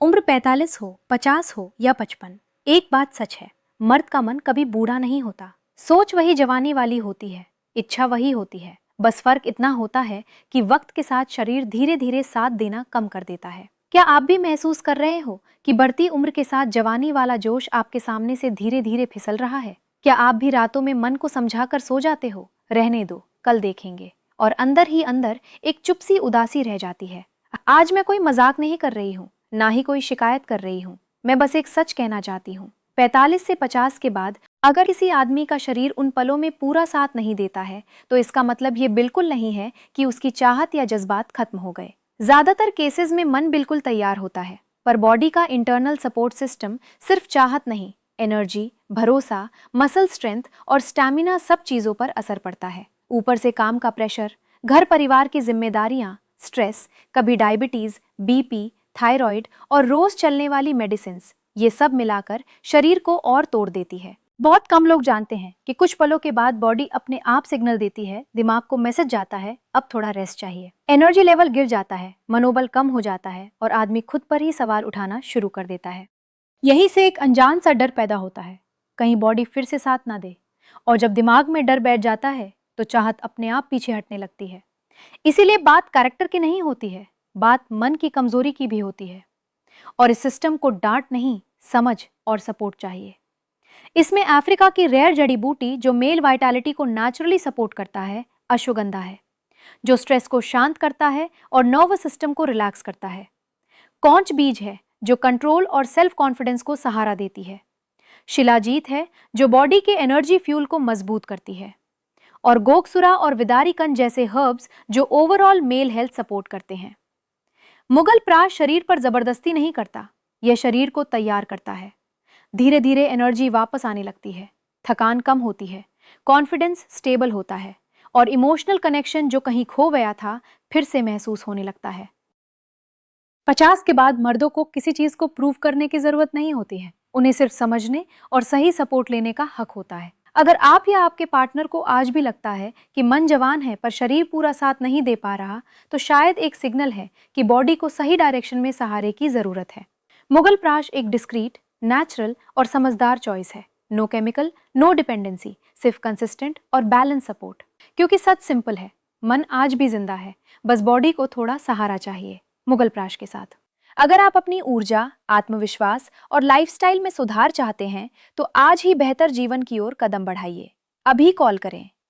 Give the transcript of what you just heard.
उम्र 45 हो, 50 हो या 55, एक बात सच है, मर्द का मन कभी बूढ़ा नहीं होता। सोच वही जवानी वाली होती है, इच्छा वही होती है, बस फर्क इतना होता है कि वक्त के साथ शरीर धीरे धीरे साथ देना कम कर देता है। क्या आप भी महसूस कर रहे हो कि बढ़ती उम्र के साथ जवानी वाला जोश आपके सामने से धीरे धीरे फिसल रहा है? क्या आप भी रातों में मन को समझाकर सो जाते हो, रहने दो, कल देखेंगे, और अंदर ही अंदर एक चुप सी उदासी रह जाती है? आज मैं कोई मजाक नहीं कर रही हूँ, ना ही कोई शिकायत कर रही हूँ। मैं बस एक सच कहना चाहती हूँ। 45 से 50 के बाद अगर किसी आदमी का शरीर उन पलों में पूरा साथ नहीं देता है, तो इसका मतलब ये बिल्कुल नहीं है कि उसकी चाहत या जज्बात खत्म हो गए। ज्यादातर केसेस में मन बिल्कुल तैयार होता है, पर बॉडी का इंटरनल सपोर्ट सिस्टम सिर्फ चाहत नहीं, एनर्जी, भरोसा, मसल स्ट्रेंथ और स्टैमिना, सब चीजों पर असर पड़ता है। ऊपर से काम का प्रेशर, घर परिवार की जिम्मेदारियां, स्ट्रेस, कभी डायबिटीज, बीपी, थायराइड और रोज चलने वाली मेडिसिन, ये सब मिलाकर शरीर को और तोड़ देती है। बहुत कम लोग जानते हैं कि कुछ पलों के बाद बॉडी अपने आप सिग्नल देती है, दिमाग को मैसेज जाता है, अब थोड़ा रेस्ट चाहिए। एनर्जी लेवल गिर जाता है, मनोबल कम हो जाता है और आदमी खुद पर ही सवाल उठाना शुरू कर देता है। यही से एक अनजान सा डर पैदा होता है, कहीं बॉडी फिर से साथ ना दे। और जब दिमाग में डर बैठ जाता है तो चाहत अपने आप पीछे हटने लगती है। इसीलिए बात कैरेक्टर की नहीं होती है, बात मन की कमजोरी की भी होती है। और इस सिस्टम को डांट नहीं, समझ और सपोर्ट चाहिए। इसमें अफ्रीका की रेयर जड़ी बूटी जो मेल वाइटैलिटी को नेचुरली सपोर्ट करता है, अश्वगंधा है, जो स्ट्रेस को शांत करता है और नर्वस सिस्टम को रिलैक्स करता है। कौंच बीज है जो कंट्रोल और सेल्फ कॉन्फिडेंस को सहारा देती है। शिलाजीत है जो बॉडी के एनर्जी फ्यूल को मजबूत करती है। और गोकसुरा और विदारीकन जैसे हर्ब्स जो ओवरऑल मेल हेल्थ सपोर्ट करते हैं। मुगल प्राश शरीर पर जबरदस्ती नहीं करता, यह शरीर को तैयार करता है। धीरे धीरे एनर्जी वापस आने लगती है, थकान कम होती है, कॉन्फिडेंस स्टेबल होता है और इमोशनल कनेक्शन जो कहीं खो गया था फिर से महसूस होने लगता है। 50 के बाद मर्दों को किसी चीज को प्रूव करने की जरूरत नहीं होती है, उन्हें सिर्फ समझने और सही सपोर्ट लेने का हक होता है। अगर आप या आपके पार्टनर को आज भी लगता है कि मन जवान है पर शरीर पूरा साथ नहीं दे पा रहा, तो शायद एक सिग्नल है कि बॉडी को सही डायरेक्शन में सहारे की जरूरत है। मुगल प्राश एक डिस्क्रीट, नेचुरल और समझदार चॉइस है। नो केमिकल, नो डिपेंडेंसी, सिर्फ कंसिस्टेंट और बैलेंस सपोर्ट। क्योंकि सच सिंपल है, मन आज भी जिंदा है, बस बॉडी को थोड़ा सहारा चाहिए। मुगल प्राश के साथ अगर आप अपनी ऊर्जा, आत्मविश्वास और लाइफस्टाइल में सुधार चाहते हैं, तो आज ही बेहतर जीवन की ओर कदम बढ़ाइए। अभी कॉल करें